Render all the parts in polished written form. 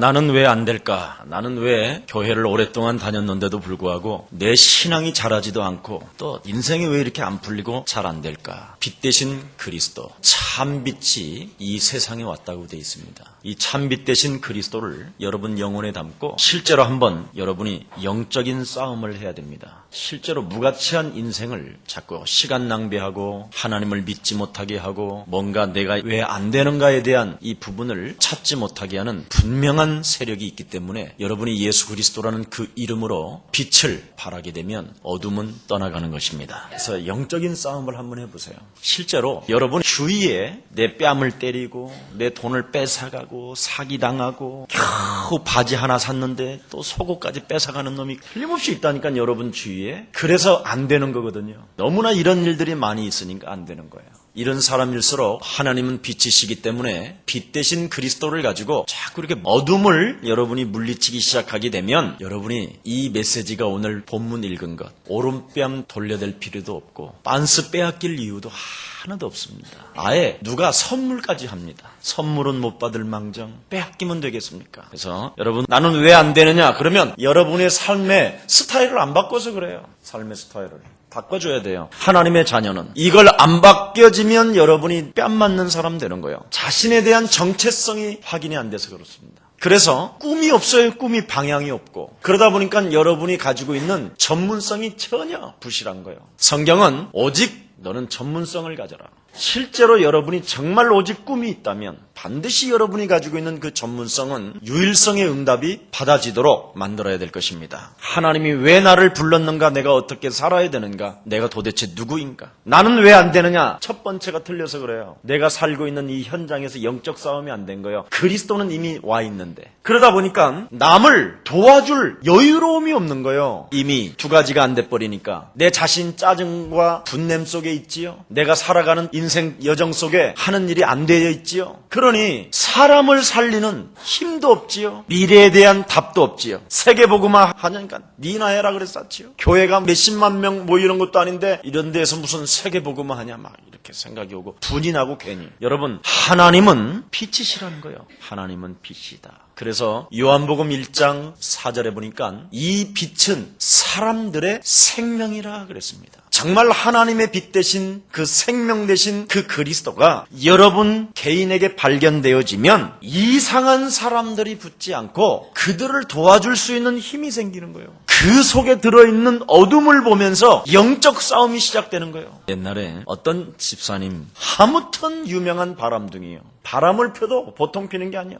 나는 왜 안 될까? 나는 왜 교회를 오랫동안 다녔는데도 불구하고 내 신앙이 자라지도 않고 또 인생이 왜 이렇게 안 풀리고 잘 안 될까? 빛 대신 그리스도, 참빛이 이 세상에 왔다고 되어 있습니다. 이 참빛 대신 그리스도를 여러분 영혼에 담고 실제로 한번 여러분이 영적인 싸움을 해야 됩니다. 실제로 무가치한 인생을 자꾸 시간 낭비하고 하나님을 믿지 못하게 하고 뭔가 내가 왜 안 되는가에 대한 이 부분을 찾지 못하게 하는 분명한 세력이 있기 때문에 여러분이 예수 그리스도라는 그 이름으로 빛을 발하게 되면 어둠은 떠나가는 것입니다. 그래서 영적인 싸움을 한번 해보세요. 실제로 여러분 주위에 내 뺨을 때리고 내 돈을 뺏어가고 사기당하고 겨우 바지 하나 샀는데 또 속옷까지 뺏어가는 놈이 틀림없이 있다니까 여러분 주위에. 그래서 안 되는 거거든요. 너무나 이런 일들이 많이 있으니까 안 되는 거예요. 이런 사람일수록 하나님은 빛이시기 때문에 빛 대신 그리스도를 가지고 자꾸 이렇게 어둠을 여러분이 물리치기 시작하게 되면 여러분이 이 메시지가 오늘 본문 읽은 것 오른뺨 돌려댈 필요도 없고 빤스 빼앗길 이유도 하나도 없습니다. 아예 누가 선물까지 합니다. 선물은 못 받을 망정 빼앗기면 되겠습니까? 그래서 여러분 나는 왜 안 되느냐? 그러면 여러분의 삶의 스타일을 안 바꿔서 그래요. 삶의 스타일을 바꿔줘야 돼요. 하나님의 자녀는 이걸 안 바뀌어지면 여러분이 뺨 맞는 사람 되는 거예요. 자신에 대한 정체성이 확인이 안 돼서 그렇습니다. 그래서 꿈이 없어요. 꿈이 방향이 없고 그러다 보니까 여러분이 가지고 있는 전문성이 전혀 부실한 거예요. 성경은 오직 너는 전문성을 가져라. 실제로 여러분이 정말 오직 꿈이 있다면 반드시 여러분이 가지고 있는 그 전문성은 유일성의 응답이 받아지도록 만들어야 될 것입니다. 하나님이 왜 나를 불렀는가? 내가 어떻게 살아야 되는가? 내가 도대체 누구인가? 나는 왜 안 되느냐? 첫 번째가 틀려서 그래요. 내가 살고 있는 이 현장에서 영적 싸움이 안 된 거예요. 그리스도는 이미 와 있는데 그러다 보니까 남을 도와줄 여유로움이 없는 거예요. 이미 두 가지가 안 돼버리니까 내 자신 짜증과 분냄 속에 있지요. 내가 살아가는 인생 여정 속에 하는 일이 안 되어 있지요. 그러니 사람을 살리는 힘도 없지요. 미래에 대한 답도 없지요. 세계복음화 하니까 니나 해라 그랬었지요. 교회가 몇십만 명 모이는 것도 아닌데 이런 데서 무슨 세계복음화 하냐 막 이렇게 생각이 오고 분이 나고 괜히. 여러분 하나님은 빛이시라는 거예요. 하나님은 빛이다. 그래서 요한복음 1장 4절에 보니까 이 빛은 사람들의 생명이라 그랬습니다. 정말 하나님의 빛 대신 그 생명 대신 그 그리스도가 여러분 개인에게 발견되어지면 이상한 사람들이 붙지 않고 그들을 도와줄 수 있는 힘이 생기는 거예요. 그 속에 들어있는 어둠을 보면서 영적 싸움이 시작되는 거예요. 옛날에 어떤 집사님 아무튼 유명한 바람둥이에요. 바람을 펴도 보통 피는 게 아니에요.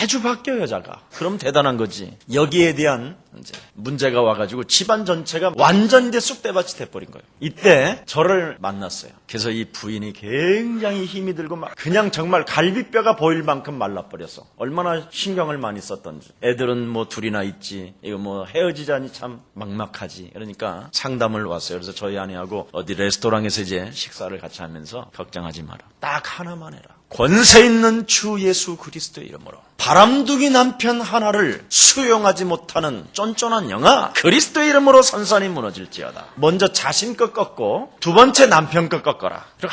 매주 바뀌어요, 여자가. 그럼 대단한 거지. 여기에 대한 이제 문제가 와가지고 집안 전체가 완전 이제 쑥대밭이 돼버린 거예요. 이때 저를 만났어요. 그래서 이 부인이 굉장히 힘이 들고 막 그냥 정말 갈비뼈가 보일 만큼 말라버렸어. 얼마나 신경을 많이 썼던지. 애들은 뭐 둘이나 있지. 이거 뭐 헤어지자니 참 막막하지. 그러니까 상담을 왔어요. 그래서 저희 아내하고 어디 레스토랑에서 이제 식사를 같이 하면서 걱정하지 마라. 딱 하나만 해라. 권세 있는 주 예수 그리스도의 이름으로 바람둥이 남편 하나를 수용하지 못하는 쫀쫀한 영아 그리스도의 이름으로 산산이 무너질지어다. 먼저 자신 것 꺾고 두 번째 남편 것 꺾어라. 그리고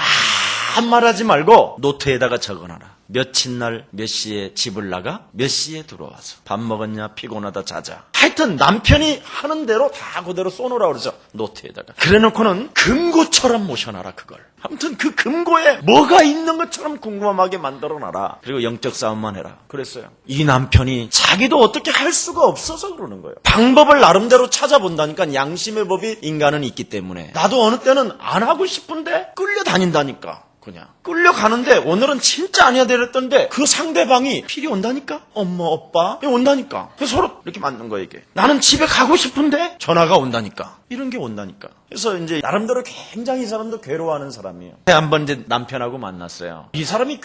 아무 말하지 말고 노트에다가 적어놔라. 며칠 날 몇 시에 집을 나가 몇 시에 들어와서 밥 먹었냐 피곤하다 자자. 하여튼 남편이 하는 대로 다 그대로 써놓으라고 그러죠. 노트에다가. 그래놓고는 금고처럼 모셔놔라 그걸. 아무튼 그 금고에 뭐가 있는 것처럼 궁금하게 만들어놔라. 그리고 영적 싸움만 해라. 그랬어요. 이 남편이 자기도 어떻게 할 수가 없어서 그러는 거예요. 방법을 나름대로 찾아본다니까. 양심의 법이 인간은 있기 때문에. 나도 어느 때는 안 하고 싶은데 끌려다닌다니까. 그냥 끌려가는데 오늘은 진짜 아니야 되랬던데 그 상대방이 필이 온다니까. 엄마 오빠 온다니까. 그래서 서로 이렇게 맞는 거예요. 이게 나는 집에 가고 싶은데 전화가 온다니까. 이런 게 온다니까. 그래서 이제 나름대로 굉장히 이 사람도 괴로워하는 사람이에요. 한번 이제 남편하고 만났어요. 이 사람이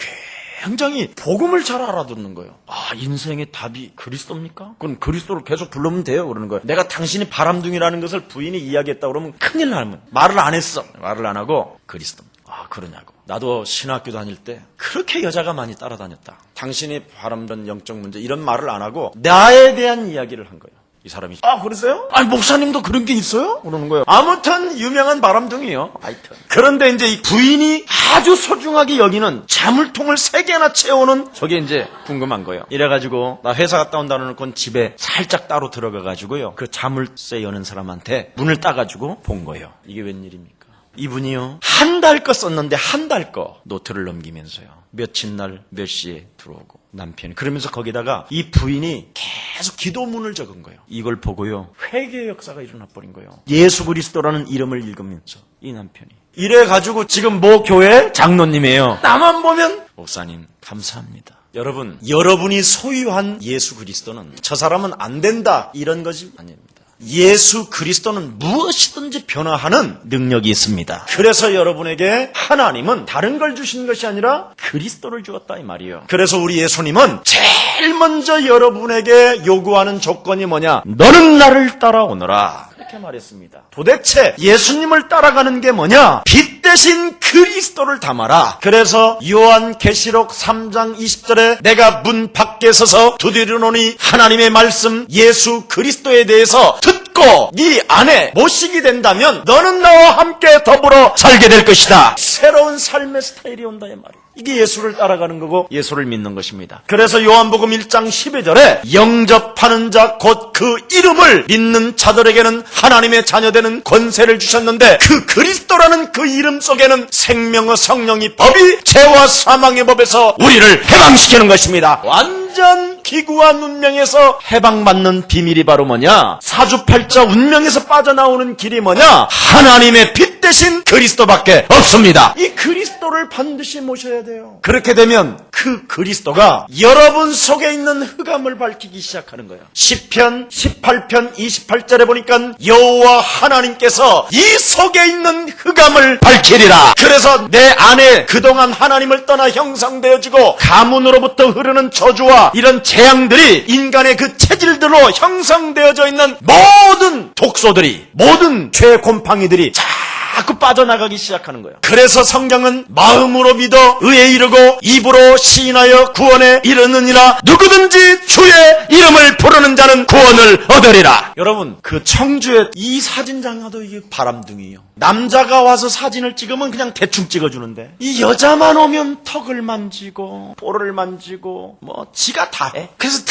굉장히 복음을 잘 알아듣는 거예요. 아, 인생의 답이 그리스도입니까? 그럼 그리스도를 계속 부르면 돼요. 그러는 거예요. 내가 당신이 바람둥이라는 것을 부인이 이야기했다 그러면 큰일 나면 말을 안 했어. 말을 안 하고 그리스도. 아, 그러냐고. 나도 신학교 다닐 때 그렇게 여자가 많이 따라다녔다. 당신이 바람던 영적 문제 이런 말을 안 하고 나에 대한 이야기를 한 거예요. 이 사람이 그러세요? 아니 목사님도 그런 게 있어요? 그러는 거예요. 아무튼 유명한 바람둥이요. 하여튼 그런데 이제 이 부인이 아주 소중하게 여기는 자물통을 3개나 채우는 저게 이제 궁금한 거예요. 이래가지고 나 회사 갔다 온다는 놓고 집에 살짝 따로 들어가가지고요 그 자물쇠 여는 사람한테 문을 따가지고 본 거예요. 이게 웬일입니까? 이분이요 한 달 거 썼는데 한 달 거 노트를 넘기면서요 며칠 날 몇 시에 들어오고 남편이 그러면서 거기다가 이 부인이 계속 기도문을 적은 거예요. 이걸 보고요 회개의 역사가 일어나 버린 거예요. 예수 그리스도라는 이름을 읽으면서 이 남편이 이래가지고 지금 모 교회 장로님이에요. 나만 보면 목사님 감사합니다. 여러분 여러분이 소유한 예수 그리스도는 저 사람은 안 된다 이런 것이 아닙니다. 예수 그리스도는 무엇이든지 변화하는 능력이 있습니다. 그래서 여러분에게 하나님은 다른 걸 주신 것이 아니라 그리스도를 주었다 이 말이에요. 그래서 우리 예수님은 제일 먼저 여러분에게 요구하는 조건이 뭐냐? 너는 나를 따라오너라. 이렇게 말했습니다. 도대체 예수님을 따라가는 게 뭐냐? 빛 대신 그리스도를 담아라. 그래서 요한계시록 3장 20절에 내가 문 밖에 서서 두드리노니 하나님의 말씀 예수 그리스도에 대해서 듣고 네 안에 모시게 된다면 너는 나와 함께 더불어 살게 될 것이다. 새로운 삶의 스타일이 온다 이 말이에요. 이게 예수를 따라가는 거고 예수를 믿는 것입니다. 그래서 요한복음 1장 12절에 영접하는 자 곧 그 이름을 믿는 자들에게는 하나님의 자녀되는 권세를 주셨는데 그 그리스도라는 그 이름 속에는 생명의 성령이 법이 죄와 사망의 법에서 우리를 해방시키는 것입니다. 완전 기구한 운명에서 해방받는 비밀이 바로 뭐냐? 사주팔자 운명에서 빠져나오는 길이 뭐냐? 하나님의 빛 대신 그리스도밖에 없습니다. 이 그리스도를 반드시 모셔야 돼요. 그렇게 되면 그 그리스도가 여러분 속에 있는 흑암을 밝히기 시작하는 거예요. 시편 18편 28절에 보니까 여호와 하나님께서 이 속에 있는 흑암을 밝히리라. 그래서 내 안에 그동안 하나님을 떠나 형성되어지고 가문으로부터 흐르는 저주와 이런 재앙들이 인간의 그 체질들로 형성되어져 있는 모든 독소들이 모든 죄 곰팡이들이 자꾸 빠져나가기 시작하는 거예요. 그래서 성경은 마음으로 믿어 의에 이르고 입으로 시인하여 구원에 이르느니라. 누구든지 주의 이름을 부르는 자는 구원을 얻으리라. 여러분 그 청주에 이 사진장도 이게 바람둥이에요. 남자가 와서 사진을 찍으면 그냥 대충 찍어주는데 이 여자만 오면 턱을 만지고 볼을 만지고 뭐 지가 다 해. 그래서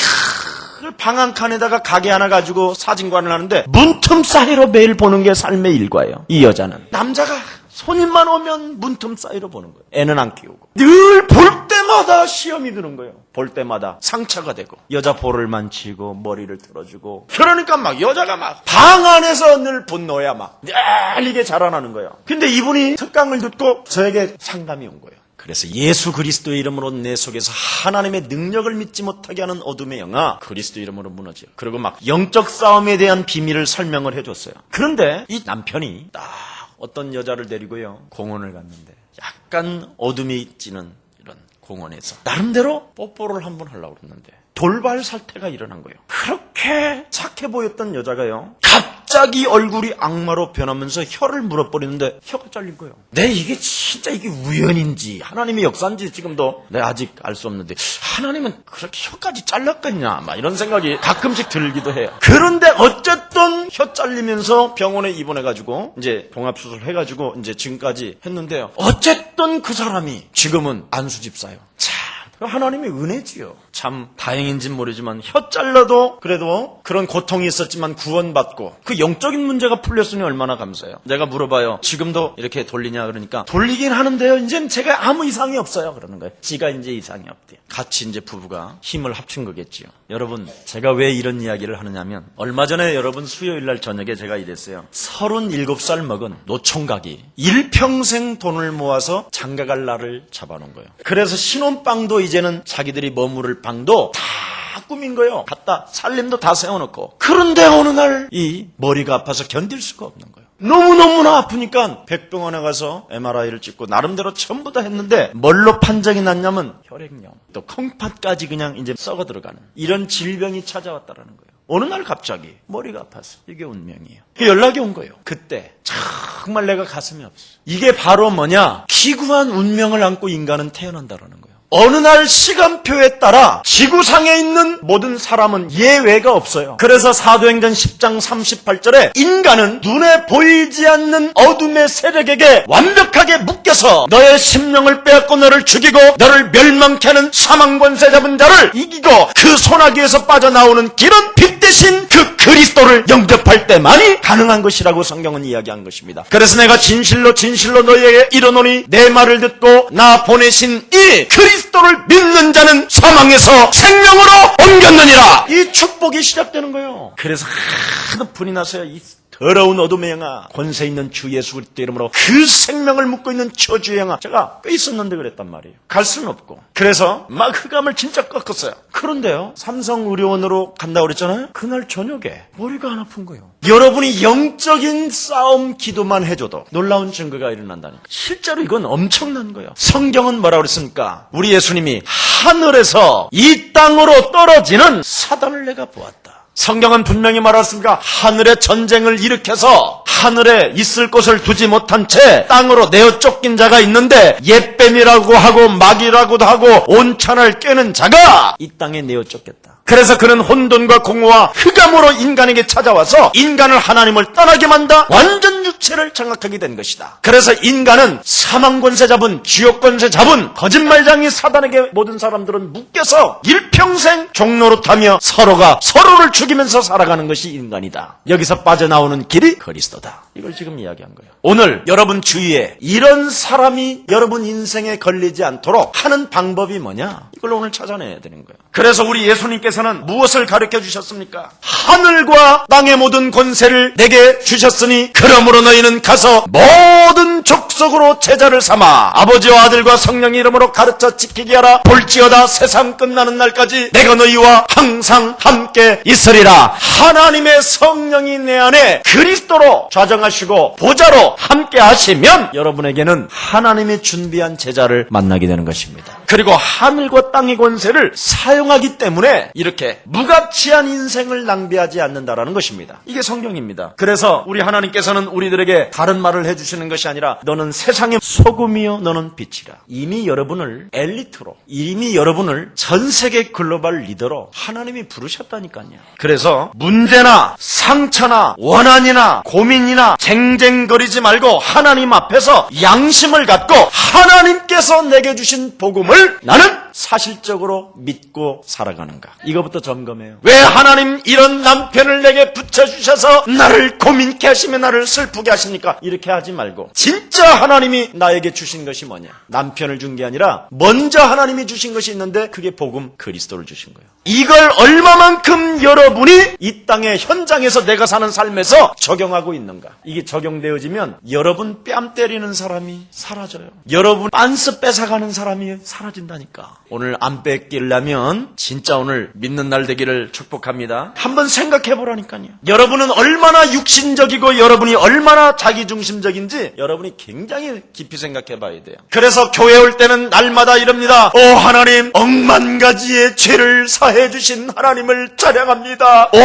방 한 칸에다가 가게 하나 가지고 사진관을 하는데 문틈 사이로 매일 보는 게 삶의 일과예요. 이 여자는 남자가 손님만 오면 문틈 사이로 보는 거예요. 애는 안 키우고 늘 볼 때마다 시험이 드는 거예요. 볼 때마다 상처가 되고 여자 볼을 만지고 머리를 들어주고 그러니까 막 여자가 막 방 안에서 늘 분노야 막 이게 자라나는 거예요. 근데 이분이 특강을 듣고 저에게 상담이 온 거예요. 그래서 예수 그리스도의 이름으로 내 속에서 하나님의 능력을 믿지 못하게 하는 어둠의 영아 그리스도 이름으로 무너져. 그리고 막 영적 싸움에 대한 비밀을 설명을 해줬어요. 그런데 이 남편이 딱 어떤 여자를 데리고요 공원을 갔는데 약간 어둠이 찌는 이런 공원에서 나름대로 뽀뽀를 한번 하려고 그랬는데 돌발 사태가 일어난 거예요. 그렇게 착해 보였던 여자가요 갑자기 얼굴이 악마로 변하면서 혀를 물어버리는데 혀가 잘린 거예요. 이게 진짜 이게 우연인지 하나님의 역사인지 지금도 내가 아직 알 수 없는데 하나님은 그렇게 혀까지 잘랐겠냐 막 이런 생각이 가끔씩 들기도 해요. 그런데 어쨌든 혀 잘리면서 병원에 입원해가지고 이제 봉합수술 해가지고 이제 지금까지 했는데요. 어쨌든 그 사람이 지금은 안수집사예요. 하나님의 은혜지요. 참 다행인지는 모르지만 혀 잘라도 그래도 그런 고통이 있었지만 구원받고 그 영적인 문제가 풀렸으니 얼마나 감사해요. 내가 물어봐요. 지금도 이렇게 돌리냐 그러니까 돌리긴 하는데요. 이제는 제가 아무 이상이 없어요. 그러는 거예요. 지가 이제 이상이 없대요. 같이 이제 부부가 힘을 합친 거겠지요. 여러분 제가 왜 이런 이야기를 하느냐면 얼마 전에 여러분 수요일 날 저녁에 제가 이랬어요. 37살 먹은 노총각이 일평생 돈을 모아서 장가갈 날을 잡아놓은 거예요. 그래서 신혼방도 이제는 자기들이 머무를 방도 다 꾸민 거예요. 갖다 살림도 다 세워놓고. 그런데 어느 날 이 머리가 아파서 견딜 수가 없는 거예요. 너무너무나 아프니까 백병원에 가서 MRI를 찍고 나름대로 전부 다 했는데 뭘로 판정이 났냐면 혈액염 또 콩팥까지 그냥 이제 썩어 들어가는 이런 질병이 찾아왔다라는 거예요. 어느 날 갑자기 머리가 아파서 이게 운명이에요. 연락이 온 거예요. 그때 정말 내가 가슴이 아팠어요. 이게 바로 뭐냐? 기구한 운명을 안고 인간은 태어난다라는 거예요. 어느 날 시간표에 따라 지구상에 있는 모든 사람은 예외가 없어요. 그래서 사도행전 10장 38절에 인간은 눈에 보이지 않는 어둠의 세력에게 완벽하게 묶여서 너의 심령을 빼앗고 너를 죽이고 너를 멸망케 하는 사망권세 잡은 자를 이기고 그 소나기에서 빠져나오는 길은 빛 대신 그 그리스도를 영접할 때만이 가능한 것이라고 성경은 이야기한 것입니다. 그래서 내가 진실로 진실로 너희에게 이르노니 내 말을 듣고 나 보내신 이 그리스도를 믿는 자는 사망에서 생명으로 옮겼느니라. 이 축복이 시작되는 거예요. 그래서 하도 분이 나서요. 이 더러운 어둠의 영아, 권세 있는 주 예수 그리스도 이름으로 그 생명을 묻고 있는 저주의 영아, 제가 꽤 있었는데 그랬단 말이에요. 갈 수는 없고. 그래서 막 흑암을 진짜 꺾었어요. 그런데요, 삼성의료원으로 간다고 그랬잖아요. 그날 저녁에 머리가 안 아픈 거예요. 여러분이 영적인 싸움 기도만 해줘도 놀라운 증거가 일어난다니까. 실제로 이건 엄청난 거예요. 성경은 뭐라고 그랬습니까? 우리 예수님이 하늘에서 이 땅으로 떨어지는 사단을 내가 보았다. 성경은 분명히 말했습니다. 하늘의 전쟁을 일으켜서 하늘에 있을 곳을 두지 못한 채 땅으로 내어 쫓긴 자가 있는데 옛뱀이라고 하고 마귀라고도 하고 온천을 꿰는 자가 이 땅에 내어 쫓겼다. 그래서 그는 혼돈과 공허와 흑암으로 인간에게 찾아와서 인간을 하나님을 떠나게 만다 완전 육체를 장악하게 된 것이다. 그래서 인간은 사망권세 잡은 지옥권세 잡은 거짓말장이 사단에게 모든 사람들은 묶여서 일평생 종노릇하며 서로가 서로를 죽이면서 살아가는 것이 인간이다. 여기서 빠져나오는 길이 그리스도다. 이걸 지금 이야기한 거예요. 오늘 여러분 주위에 이런 사람이 여러분 인생에 걸리지 않도록 하는 방법이 뭐냐? 이걸 오늘 찾아내야 되는 거예요. 그래서 우리 예수님께서는 무엇을 가르쳐 주셨습니까? 하늘과 땅의 모든 권세를 내게 주셨으니 그러므로 너희는 가서 모든 족속으로 제자를 삼아 아버지와 아들과 성령의 이름으로 가르쳐 지키게 하라. 볼지어다 세상 끝나는 날까지 내가 너희와 항상 함께 있으리라. 하나님의 성령이 내 안에 그리스도로 좌정하시고 보좌로 함께 하시면 여러분에게는 하나님이 준비한 제자를 만나게 되는 것입니다. 그리고 하늘과 땅의 권세를 사용하기 때문에 이렇게 무가치한 인생을 낭비하지 않는다라는 것입니다. 이게 성경입니다. 그래서 우리 하나님께서는 우리들에게 다른 말을 해주시는 것이 아니라 너는 세상의 소금이요 너는 빛이라. 이미 여러분을 엘리트로, 이미 여러분을 전 세계 글로벌 리더로 하나님이 부르셨다니까요. 그래서 문제나 상처나 원한이나 고민이나 쟁쟁거리지 말고 하나님 앞에서 양심을 갖고 하나님께서 내게 주신 복음을 나는 사실적으로 믿고 살아가는가? 이거부터 점검해요. 왜 하나님 이런 남편을 내게 붙여주셔서 나를 고민케 하시며 나를 슬프게 하십니까? 이렇게 하지 말고 진짜 하나님이 나에게 주신 것이 뭐냐? 남편을 준 게 아니라 먼저 하나님이 주신 것이 있는데 그게 복음 그리스도를 주신 거예요. 이걸 얼마만큼 여러분이 이 땅의 현장에서 내가 사는 삶에서 적용하고 있는가? 이게 적용되어지면 여러분 뺨 때리는 사람이 사라져요. 여러분 빤스 뺏어가는 사람이 사라진다니까. 오늘 안 뺏기려면 진짜 오늘 믿는 날 되기를 축복합니다. 한번 생각해 보라니까요. 여러분은 얼마나 육신적이고 여러분이 얼마나 자기중심적인지 여러분이 굉장히 깊이 생각해 봐야 돼요. 그래서 교회 올 때는 날마다 이럽니다. 오 하나님, 억만 가지의 죄를 사해 주신 하나님을 찬양합니다. 오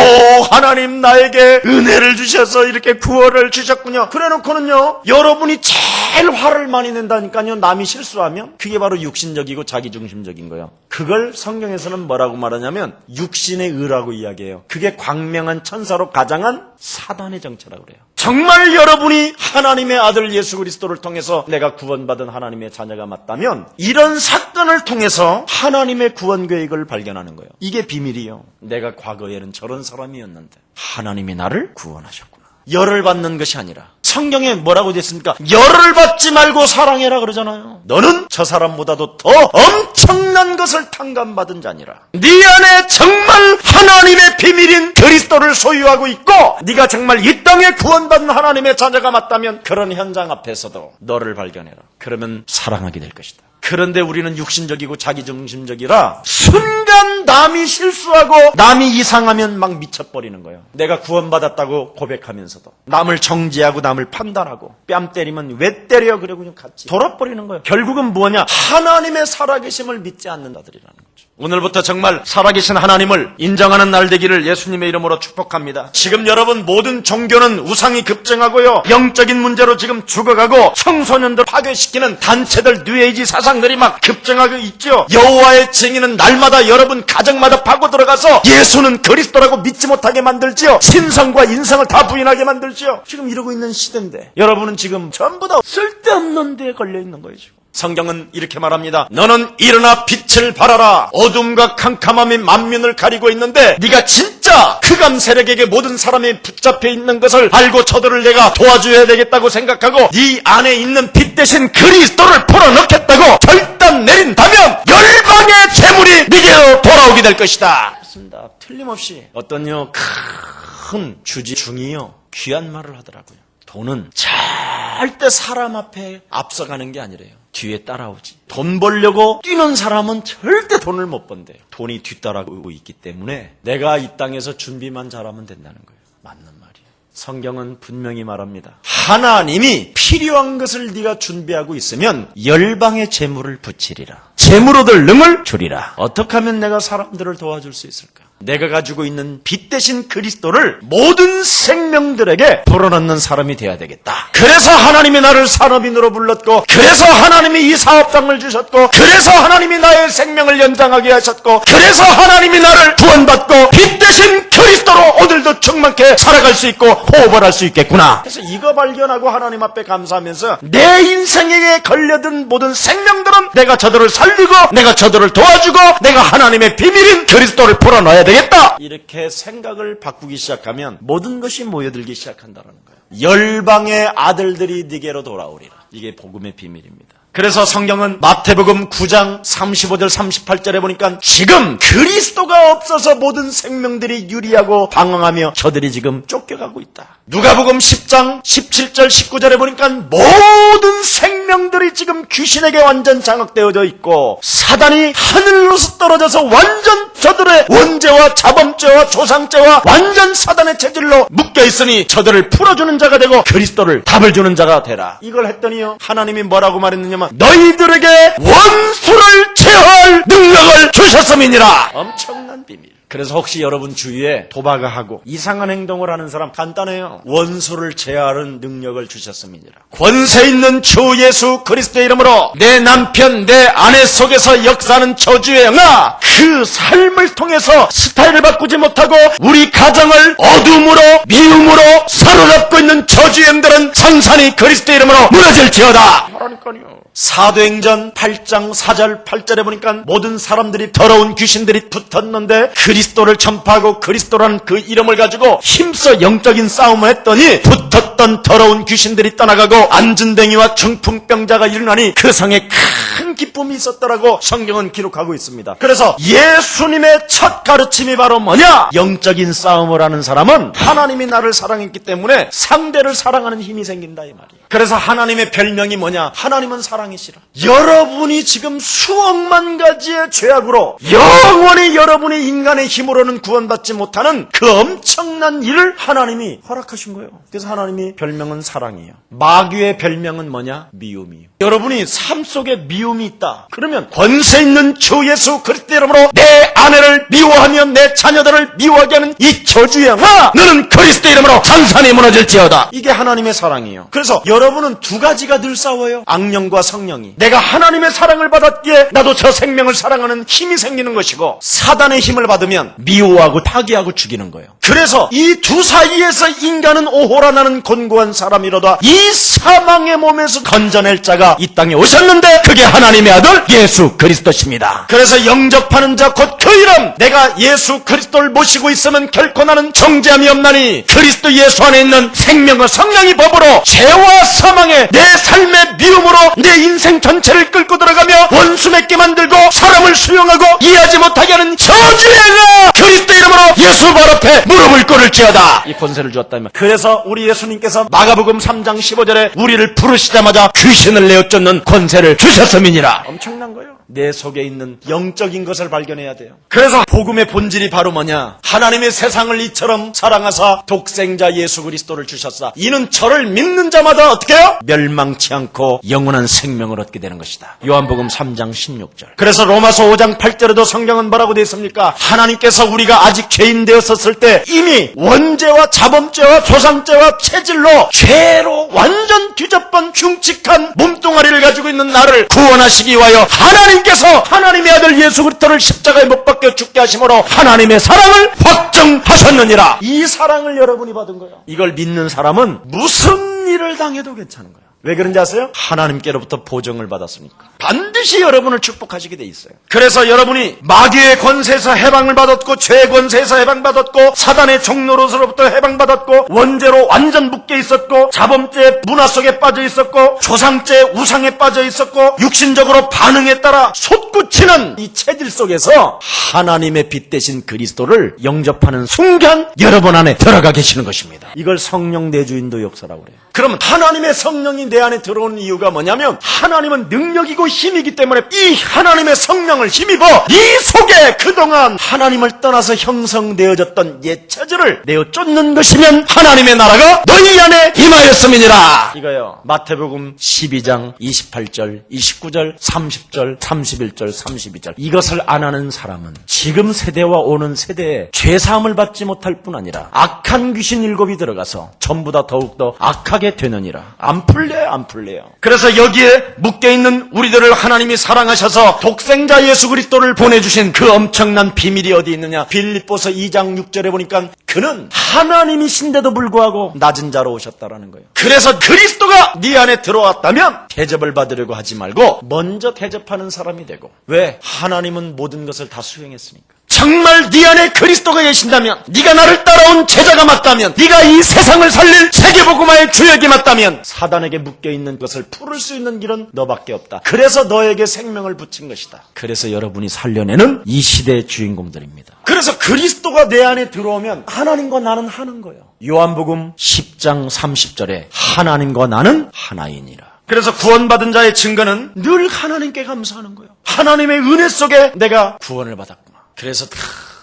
하나님, 나에게 은혜를 주셔서 이렇게 구원을 주셨군요. 그래놓고는요, 여러분이 제일 화를 많이 낸다니까요. 남이 실수하면 그게 바로 육신적이고 자기중심적인 거예요. 그걸 성경에서는 뭐라고 말하냐면 육신의 의라고 이야기해요. 그게 광명한 천사로 가장한 사단의 정체라고 그래요. 정말 여러분이 하나님의 아들 예수 그리스도를 통해서 내가 구원받은 하나님의 자녀가 맞다면 이런 사건을 통해서 하나님의 구원 계획을 발견하는 거예요. 이게 비밀이에요. 내가 과거에는 저런 사람이었는데 하나님이 나를 구원하셨구나. 열을 받는 것이 아니라 성경에 뭐라고 됐습니까? 열을 받지 말고 사랑해라 그러잖아요. 너는 저 사람보다도 더 엄청난 것을 탕감받은 자니라. 네 안에 정말 하나님의 비밀인 그리스도를 소유하고 있고 네가 정말 이 땅에 구원받은 하나님의 자녀가 맞다면 그런 현장 앞에서도 너를 발견해라. 그러면 사랑하게 될 것이다. 그런데 우리는 육신적이고 자기중심적이라 순간 남이 실수하고 남이 이상하면 막 미쳐버리는 거예요. 내가 구원받았다고 고백하면서도 남을 정죄하고 남을 판단하고 뺨 때리면 왜 때려 그러고 그냥 같이 돌아버리는 거예요. 결국은 뭐냐? 하나님의 살아계심을 믿지 않는 자들이라는 거죠. 오늘부터 정말 살아계신 하나님을 인정하는 날 되기를 예수님의 이름으로 축복합니다. 지금 여러분 모든 종교는 우상이 급증하고요, 영적인 문제로 지금 죽어가고 청소년들 파괴시키는 단체들, 뉴에이지 사상들이 막 급증하고 있죠. 여호와의 증인은 날마다 여러분 가정마다 파고 들어가서 예수는 그리스도라고 믿지 못하게 만들지요. 신성과 인성을 다 부인하게 만들지요. 지금 이러고 있는 시대인데 여러분은 지금 전부 다 쓸데없는 데에 걸려있는 거예요. 지금 성경은 이렇게 말합니다. 너는 일어나 빛을 발하라. 어둠과 캄캄함이 만민을 가리고 있는데 네가 진짜 흑암 세력에게 모든 사람이 붙잡혀 있는 것을 알고 저들을 내가 도와줘야 되겠다고 생각하고 네 안에 있는 빛 대신 그리스도를 풀어넣겠다고 결단 내린다면 열방의 재물이 네게로 돌아오게 될 것이다. 그렇습니다. 틀림없이 어떤요 큰 주지중이요 귀한 말을 하더라고요. 돈은 절대 사람 앞에 앞서가는 게 아니래요. 뒤에 따라오지. 돈 벌려고 뛰는 사람은 절대 돈을 못 번대요. 돈이 뒤따라오고 있기 때문에 내가 이 땅에서 준비만 잘하면 된다는 거예요. 맞는 말이에요. 성경은 분명히 말합니다. 하나님이 필요한 것을 네가 준비하고 있으면 열방의 재물을 붙이리라. 재물 얻을 능을 주리라. 어떻게 하면 내가 사람들을 도와줄 수 있을까? 내가 가지고 있는 빛 대신 그리스도를 모든 생명들에게 불어넣는 사람이 돼야 되겠다. 그래서 하나님이 나를 산업인으로 불렀고, 그래서 하나님이 이 사업장을 주셨고, 그래서 하나님이 나의 생명을 연장하게 하셨고, 그래서 하나님이 나를 구원받고 빛 대신 그리스도로 오늘도 충만케 살아갈 수 있고 호흡을 할 수 있겠구나. 그래서 이거 발견하고 하나님 앞에 감사하면서 내 인생에 걸려든 모든 생명들은 내가 저들을 살리고 내가 저들을 도와주고 내가 하나님의 비밀인 그리스도를 풀어넣어야 되겠다. 이렇게 생각을 바꾸기 시작하면 모든 것이 모여들기 시작한다는 거예요. 열방의 아들들이 네게로 돌아오리라. 이게 복음의 비밀입니다. 그래서 성경은 마태복음 9장 35절 38절에 보니까 지금 그리스도가 없어서 모든 생명들이 유리하고 방황하며 저들이 지금 쫓겨가고 있다. 누가복음 10장 17절 19절에 보니까 모든 생명들이 지금 귀신에게 완전 장악되어져 있고 사단이 하늘로서 떨어져서 완전 저들의 원죄와 자범죄와 조상죄와 완전 사단의 체질로 묶여있으니 저들을 풀어주는 자가 되고 그리스도를 답을 주는 자가 되라. 이걸 했더니요 하나님이 뭐라고 말했느냐면 너희들에게 원수를 제어할 능력을 주셨음이니라. 엄청난 비밀. 그래서 혹시 여러분 주위에 도박하고 이상한 행동을 하는 사람 간단해요. 원수를 제어하는 능력을 주셨음이니라. 권세 있는 주 예수 그리스도의 이름으로 내 남편 내 아내 속에서 역사하는 저주의 영아, 그 삶을 통해서 스타일을 바꾸지 못하고 우리 가정을 어둠으로 미움으로 사로잡고 있는 저주의 영들은 천천히 그리스도의 이름으로 무너질지어다. 그러니까요. 사도행전 8장 4절 8절에 보니까 모든 사람들이 더러운 귀신들이 붙었는데 그리스도를 전파하고 그리스도라는 그 이름을 가지고 힘써 영적인 싸움을 했더니 붙었던 더러운 귀신들이 떠나가고 안진뱅이와 중풍병자가 일어나니 그 성에 큰 기쁨이 있었더라고 성경은 기록하고 있습니다. 그래서 예수님의 첫 가르침이 바로 뭐냐? 영적인 싸움을 하는 사람은 하나님이 나를 사랑했기 때문에 상대를 사랑하는 힘이 생긴다 이 말이에요. 그래서 하나님의 별명이 뭐냐? 하나님은 사랑이시라. 여러분이 지금 수억만 가지의 죄악으로 영원히 여러분이 인간의 힘으로는 구원받지 못하는 그 엄청난 일을 하나님이 허락하신 거예요. 그래서 하나님이 별명은 사랑이에요. 마귀의 별명은 뭐냐? 미움이에요. 여러분이 삶 속에 미움이 있다. 그러면 권세 있는 주 예수 그리스도 이름으로 내 아내를 미워하며 내 자녀들을 미워하게 하는 이 저주의 영아, 너는 그리스도 이름으로 산산이 무너질지어다. 이게 하나님의 사랑이에요. 그래서 여러분은 두 가지가 늘 싸워요. 악령과 성령이. 내가 하나님의 사랑을 받았기에 나도 저 생명을 사랑하는 힘이 생기는 것이고 사단의 힘을 받으면 미워하고 파괴하고 죽이는 거예요. 그래서 이 두 사이에서 인간은 오호라 나는 곤고한 사람이로다 이 사망의 몸에서 건져낼 자가 이 땅에 오셨는데 그게 하나님의 아들 예수 그리스도십니다. 그래서 영접하는 자 곧 그 이름, 내가 예수 그리스도를 모시고 있으면 결코 나는 정죄함이 없나니 그리스도 예수 안에 있는 생명과 성령의 법으로 죄와 사망의 내 삶의 미움으로 내 인생 전체를 끌고 들어가며 원수 맺게 만들고 사람을 수용하고 이해하지 못하게 하는 저주의가 그리스도 이름으로 예수 발 앞에 무릎을 꿇을지어다. 이 권세를 주었다면. 그래서 우리 예수님께서 마가복음 3장 15절에 우리를 부르시자마자 귀신을 내어 쫓는 권세를 주셨음이니라. 엄청난 거예요. 내 속에 있는 영적인 것을 발견해야 돼요. 그래서 복음의 본질이 바로 뭐냐? 하나님의 세상을 이처럼 사랑하사 독생자 예수 그리스도를 주셨사. 이는 저를 믿는 자마다 어떻게 해요? 멸망치 않고 영원한 생명을 얻게 되는 것이다. 요한복음 3장 16절. 그래서 로마서 5장 8절에도 성경은 뭐라고 되어 있습니까? 하나님께서 우리가 아직 죄인 되었었을 때 이미 원죄와 자범죄와 조상죄와 체질로 죄로 완전 뒤덮은 흉측한 몸뚱아리를 가지고 있는 나를 구원하시기 위하여 하나님께서 하나님의 아들 예수 그리스도를 십자가에 못 박혀 죽게 하심으로 하나님의 사랑을 확증하셨느니라. 이 사랑을 여러분이 받은 거예요. 이걸 믿는 사람은 무슨 일을 당해도 괜찮은 거예요. 왜 그런지 아세요? 하나님께로부터 보증을 받았으니까. 반드시 여러분을 축복하시게 돼 있어요. 그래서 여러분이 마귀의 권세에서 해방을 받았고, 죄의 권세에서 해방받았고, 사단의 종노릇으로부터 해방받았고, 원죄로 완전 묶여 있었고, 자범죄 문화 속에 빠져 있었고, 조상죄 우상에 빠져 있었고, 육신적으로 반응에 따라 솟구치는 이 체질 속에서 하나님의 빛 대신 그리스도를 영접하는 순간 여러분 안에 들어가 계시는 것입니다. 이걸 성령 내주인도 역사라고 그래요. 그러면 하나님의 성령이 내 안에 들어오는 이유가 뭐냐면, 하나님은 능력이고 힘이기 때문에 이 하나님의 성령을 힘입어 네 속에 그동안 하나님을 떠나서 형성되어졌던 옛 체질을 내어 쫓는 것이면 하나님의 나라가 너희 안에 임하였음이니라. 이거요, 마태복음 12장 28절 29절 30절 31절 32절. 이것을 안 하는 사람은 지금 세대와 오는 세대에 죄사함을 받지 못할 뿐 아니라 악한 귀신 7이 들어가서 전부 다 더욱더 악하게 되느니라. 안 풀려요, 안 풀려요. 그래서 여기에 묶여있는 우리들을 하나님이 사랑하셔서 독생자 예수 그리스도를 보내주신 그 엄청난 비밀이 어디 있느냐? 빌립보서 2장 6절에 보니까 그는 하나님이신데도 불구하고 낮은 자로 오셨다라는 거예요. 그래서 그리스도가 네 안에 들어왔다면 대접을 받으려고 하지 말고 먼저 대접하는 사람이 되고. 왜? 하나님은 모든 것을 다 수행했으니까. 정말 네 안에 그리스도가 계신다면, 네가 나를 따라온 제자가 맞다면, 네가 이 세상을 살릴 세계복음화의 주역이 맞다면 사단에게 묶여있는 것을 풀을 수 있는 길은 너밖에 없다. 그래서 너에게 생명을 붙인 것이다. 그래서 여러분이 살려내는 이 시대의 주인공들입니다. 그래서 그리스도가 내 안에 들어오면 하나님과 나는 하는 거예요. 요한복음 10장 30절에 하나님과 나는 하나이니라. 그래서 구원받은 자의 증거는 늘 하나님께 감사하는 거예요. 하나님의 은혜 속에 내가 구원을 받았구나. 그래서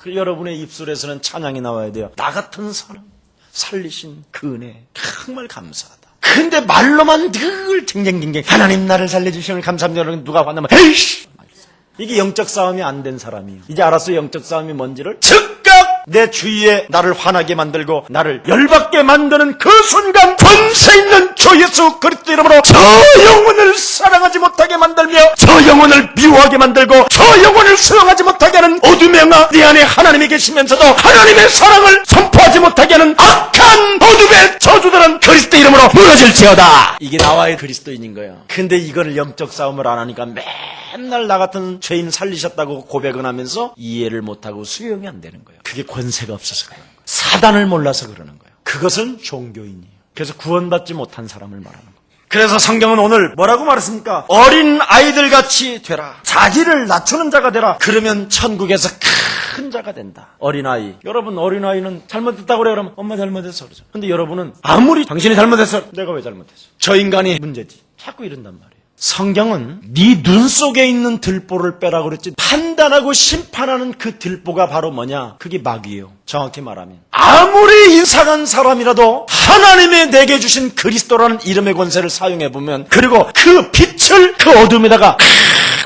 여러분의 입술에서는 찬양이 나와야 돼요. 나 같은 사람 살리신 그 은혜 정말 감사하다. 근데 말로만 늘 쟁쟁쟁쟁 하나님 나를 살려주시면 감사합니다. 누가 화나면 에이씨, 이게 영적 싸움이 안 된 사람이에요. 이제 알았어요, 영적 싸움이 뭔지를? 즉각 내 주위에 나를 화나게 만들고 나를 열받게 만드는 그 순간 권세 있는 주 예수 그리스도 이름으로 저 영혼을 사랑하지 못하게 만들며 저 영혼을 미워하게 만들고 저 영혼을 수용하지 못하게 하는 어둠의 영아, 네 안에 하나님이 계시면서도 하나님의 사랑을 선포하지 못하게 하는 악한 어둠의 저주들은 그리스도 이름으로 무너질지어다. 이게 나와의 그리스도인인 거예요. 근데 이거를 영적 싸움을 안 하니까 맨날 나 같은 죄인 살리셨다고 고백을 하면서 이해를 못하고 수용이 안 되는 거예요. 그게 권세가 없어서 그래요. 사단을 몰라서 그러는 거예요. 그것은 종교인이에요. 그래서 구원받지 못한 사람을 말하는 거예요. 그래서 성경은 오늘 뭐라고 말했습니까? 어린 아이들같이 되라. 자기를 낮추는 자가 되라. 그러면 천국에서 큰 자가 된다. 어린아이. 여러분, 어린아이는 잘못했다고 그래. 그러면 엄마 잘못했어. 그러죠. 근데 여러분은 아무리 당신이 잘못했어. 내가 왜 잘못했어? 저 인간이 문제지. 자꾸 이런단 말이에요. 성경은 네 눈 속에 있는 들보를 빼라고 그랬지, 판단하고 심판하는 그 들보가 바로 뭐냐? 그게 마귀예요. 정확히 말하면 아무리 이상한 사람이라도 하나님의 내게 주신 그리스도라는 이름의 권세를 사용해보면, 그리고 그 빛을 그 어둠에다가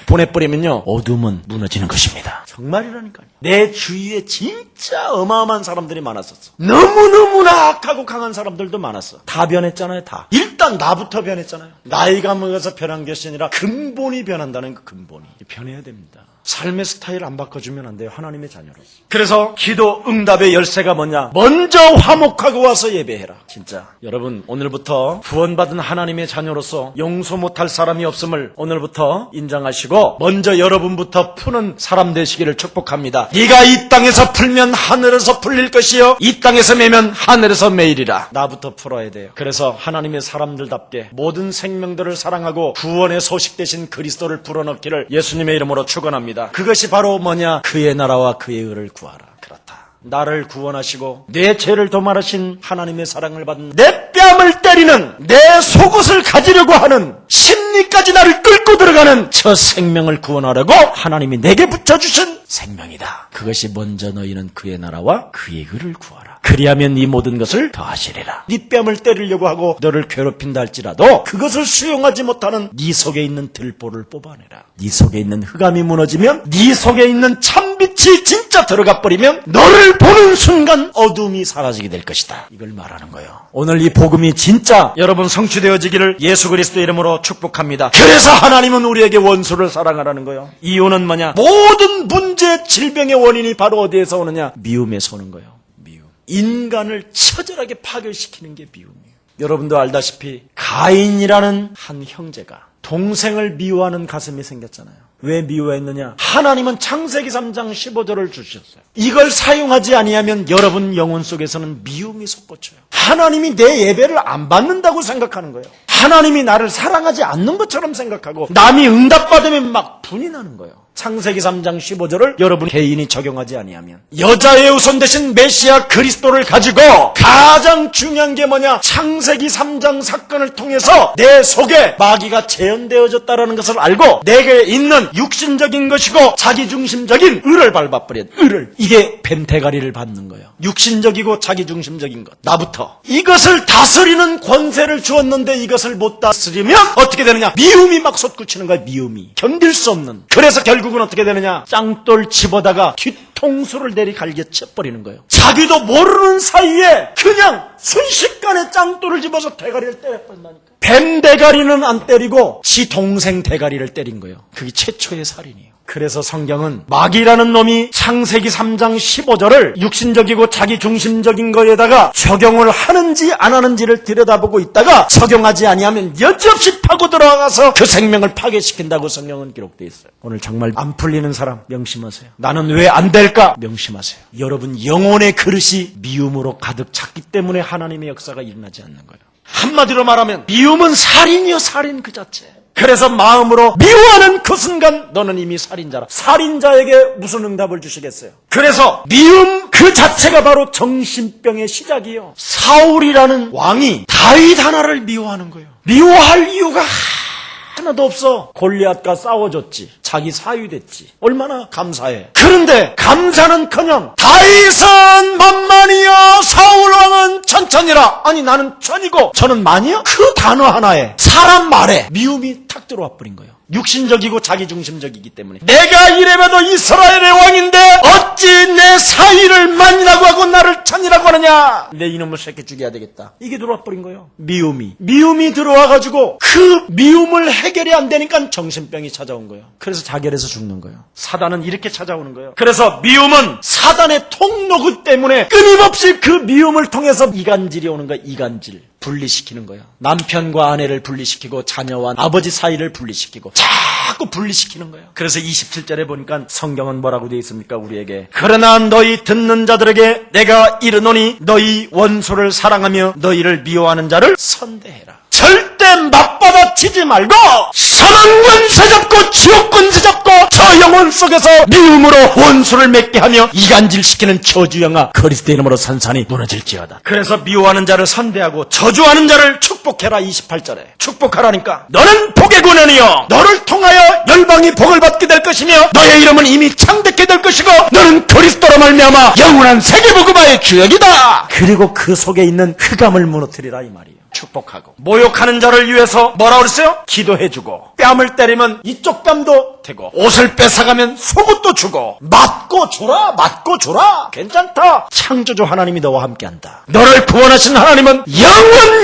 보내버리면요, 어둠은 무너지는 것입니다. 정말이라니까요. 내 주위에 진짜 어마어마한 사람들이 많았었어. 너무너무나 악하고 강한 사람들도 많았어. 다 변했잖아요. 다. 일단 나부터 변했잖아요. 나이가 먹어서 변한 것이 아니라 근본이 변한다는 그 근본이 변해야 됩니다. 삶의 스타일 안 바꿔주면 안 돼요. 하나님의 자녀로서. 그래서 기도 응답의 열쇠가 뭐냐? 먼저 화목하고 와서 예배해라. 진짜 여러분, 오늘부터 구원받은 하나님의 자녀로서 용서 못할 사람이 없음을 오늘부터 인정하시고 먼저 여러분부터 푸는 사람 되시기를 축복합니다. 네가 이 땅에서 풀면 하늘에서 풀릴 것이요, 이 땅에서 매면 하늘에서 매이리라. 나부터 풀어야 돼요. 그래서 하나님의 사람들답게 모든 생명들을 사랑하고 구원의 소식 대신 그리스도를 불어넣기를 예수님의 이름으로 축원합니다. 그것이 바로 뭐냐? 그의 나라와 그의 의를 구하라. 그렇다. 나를 구원하시고 내 죄를 도말하신 하나님의 사랑을 받은 내 뺨을 때리는 내 속옷을 가지려고 하는 진리까지 나를 끌고 들어가는 저 생명을 구원하려고 하나님이 내게 붙여주신 생명이다. 그것이 먼저 너희는 그의 나라와 그의 의를 구하라. 그리하면 이 모든 것을 더하시리라. 네 뺨을 때리려고 하고 너를 괴롭힌다 할지라도 그것을 수용하지 못하는 네 속에 있는 들보를 뽑아내라. 네 속에 있는 흑암이 무너지면, 네 속에 있는 참빛이 진짜 들어가 버리면 너를 보는 순간 어둠이 사라지게 될 것이다. 이걸 말하는 거예요. 오늘 이 복음이 진짜 여러분 성취되어지기를 예수 그리스도 이름으로 축복합니다. 그래서 하나님은 우리에게 원수를 사랑하라는 거예요. 이유는 뭐냐? 모든 문제, 질병의 원인이 바로 어디에서 오느냐? 미움에서 오는 거예요. 인간을 처절하게 파괴시키는 게 미움이에요. 여러분도 알다시피 가인이라는 한 형제가 동생을 미워하는 가슴이 생겼잖아요. 왜 미워했느냐? 하나님은 창세기 3장 15절을 주셨어요. 이걸 사용하지 아니하면 여러분 영혼 속에서는 미움이 솟구쳐요. 하나님이 내 예배를 안 받는다고 생각하는 거예요. 하나님이 나를 사랑하지 않는 것처럼 생각하고 남이 응답받으면 막 분이 나는 거예요. 창세기 3장 15절을 여러분 개인이 적용하지 아니하면, 여자의 우선 대신 메시아 그리스도를 가지고 가장 중요한 게 뭐냐? 창세기 3장 사건을 통해서 내 속에 마귀가 재현되어졌다는 것을 알고 내게 있는 육신적인 것이고 자기중심적인 을을 밟아버린 을을, 이게 뱀 대가리를 받는 거예요. 육신적이고 자기중심적인 것, 나부터 이것을 다스리는 권세를 주었는데 이것을 못 다스리면 어떻게 되느냐? 미움이 막 솟구치는 거예요. 미움이 견딜 수 없는. 그래서 결국은 어떻게 되느냐? 짱돌 집어다가 뒤통수를 내리갈겨 쳐버리는 거예요. 자기도 모르는 사이에 그냥 순식간에 짱돌을 집어서 대가리를 때려버린다니까. 뱀 대가리는 안 때리고 지 동생 대가리를 때린 거예요. 그게 최초의 살인이에요. 그래서 성경은 마귀라는 놈이 창세기 3장 15절을 육신적이고 자기중심적인 거에다가 적용을 하는지 안 하는지를 들여다보고 있다가 적용하지 아니하면 여지없이 파고 들어가서 그 생명을 파괴시킨다고 성경은 기록되어 있어요. 오늘 정말 안 풀리는 사람 명심하세요. 나는 왜 안 될까? 명심하세요. 여러분 영혼의 그릇이 미움으로 가득 찼기 때문에 하나님의 역사가 일어나지 않는 거예요. 한마디로 말하면 미움은 살인이요, 살인 그 자체. 그래서 마음으로 미워하는 그 순간 너는 이미 살인자라. 살인자에게 무슨 응답을 주시겠어요? 그래서 미움 그 자체가 바로 정신병의 시작이에요. 사울이라는 왕이 다윗 하나를 미워하는 거예요. 미워할 이유가 하나도 없어. 골리앗과 싸워줬지. 자기 사위됐지. 얼마나 감사해. 그런데 감사는커녕 다윗은 만만이요 사울왕은 천천이라. 아니 나는 천이고 저는 만이요? 그 단어 하나에, 사람 말에 미움이 탁 들어와 버린 거예요. 육신적이고 자기중심적이기 때문에 내가 이래봬도 이스라엘의 왕인데 어찌 내 사위를 만이라고 하고 나를 천이라고 하느냐. 내 이놈을 새끼 죽여야 되겠다. 이게 들어와 버린 거예요. 미움이 들어와가지고 그 미움을 해결이 안 되니까 정신병이 찾아온 거예요. 그래서 자결해서 죽는 거예요. 사단은 이렇게 찾아오는 거예요. 그래서 미움은 사단의 통로기 때문에 끊임없이 그 미움을 통해서 이간질이 오는 거예요. 이간질. 분리시키는 거예요. 남편과 아내를 분리시키고 자녀와 아버지 사이를 분리시키고 자꾸 분리시키는 거예요. 그래서 27절에 보니까 성경은 뭐라고 되어 있습니까? 우리에게 그러나 너희 듣는 자들에게 내가 이르노니 너희 원수를 사랑하며 너희를 미워하는 자를 선대해라. 절대 맞받아치지 말고 사망권세 잡고 지옥권세 잡고 저 영혼 속에서 미움으로 원수를 맺게 하며 이간질시키는 저주영아 그리스도 이름으로 산산이 무너질지어다. 그래서 미워하는 자를 선대하고 저주하는 자를 축복해라. 28절에 축복하라니까. 너는 복의 근원이여 너를 통하여 열방이 복을 받게 될 것이며 너의 이름은 이미 창백게 될 것이고 너는 그리스도로 말미암아 영원한 세계복음화의 주역이다. 그리고 그 속에 있는 흑암을 무너뜨리라 이 말이에요. 축복하고 모욕하는 자를 위해서 뭐라 그랬어요? 기도해주고 뺨을 때리면 이쪽 뺨도 되고 옷을 뺏어가면 속옷도 주고 맞고 줘라 괜찮다. 창조주 하나님이 너와 함께한다. 너를 구원하신 하나님은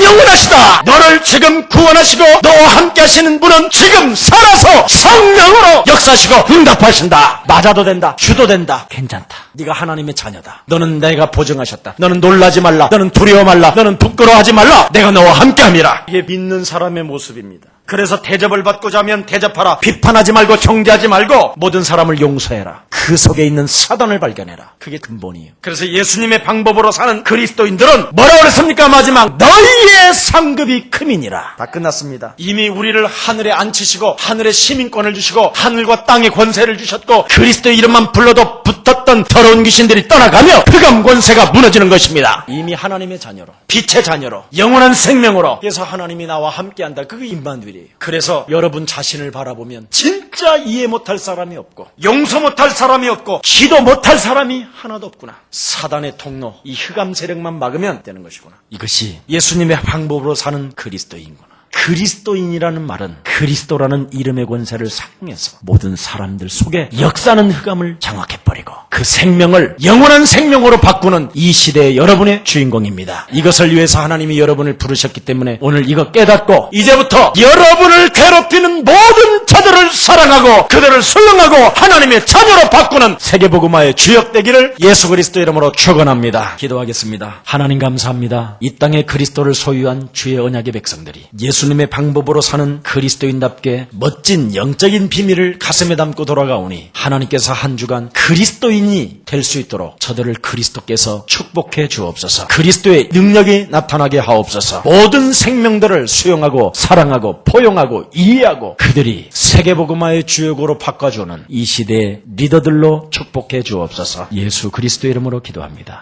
영원하시다. 너를 지금 구원하시고 너와 함께하시는 분은 지금 살아서 성령으로 역사하시고 응답하신다. 맞아도 된다. 주도 된다. 괜찮다. 네가 하나님의 자녀다. 너는 내가 보증하셨다. 너는 놀라지 말라. 너는 두려워 말라. 너는 부끄러워하지 말라. 내가 너와 함께함이라. 이게 믿는 사람의 모습입니다. 그래서 대접을 받고자 하면 대접하라. 비판하지 말고 정죄하지 말고 모든 사람을 용서해라. 그 속에 있는 사단을 발견해라. 그게 근본이에요. 그래서 예수님의 방법으로 사는 그리스도인들은 뭐라고 그랬습니까? 마지막 너희의 상급이 크민이라. 다 끝났습니다. 이미 우리를 하늘에 앉히시고 하늘의 시민권을 주시고 하늘과 땅의 권세를 주셨고 그리스도의 이름만 불러도 붙었던 더러운 귀신들이 떠나가며 흑암 권세가 무너지는 것입니다. 이미 하나님의 자녀로, 빛의 자녀로, 영원한 생명으로. 그래서 하나님이 나와 함께한다. 그게 임마누엘이에요. 그래서 여러분 자신을 바라보면 진짜 이해 못할 사람이 없고, 용서 못할 사람이 없고, 기도 못할 사람이 하나도 없구나. 사단의 통로, 이 흑암 세력만 막으면 되는 것이구나. 이것이 예수님의 방법으로 사는 그리스도인구나. 그리스도인이라는 말은 그리스도라는 이름의 권세를 사용해서 모든 사람들 속에 역사는 흑암을 장악해버리고 그 생명을 영원한 생명으로 바꾸는 이 시대의 여러분의 주인공입니다. 이것을 위해서 하나님이 여러분을 부르셨기 때문에 오늘 이거 깨닫고 이제부터 여러분을 괴롭히는 모든 자들을 사랑하고 그들을 수용하고 하나님의 자녀로 바꾸는 세계복음화의 주역 되기를 예수 그리스도 이름으로 축원합니다. 기도하겠습니다. 하나님 감사합니다. 이 땅에 그리스도를 소유한 주의 언약의 백성들이 예수님의 방법으로 사는 그리스도인답게 멋진 영적인 비밀을 가슴에 담고 돌아가오니 하나님께서 한 주간 그리스도인이 될 수 있도록 저들을 그리스도께서 축복해 주옵소서. 그리스도의 능력이 나타나게 하옵소서. 모든 생명들을 수용하고 사랑하고 포용하고 이해하고 그들이 세계복음화의 주역으로 바꿔주는 이 시대의 리더들로 축복해 주옵소서. 예수 그리스도 이름으로 기도합니다.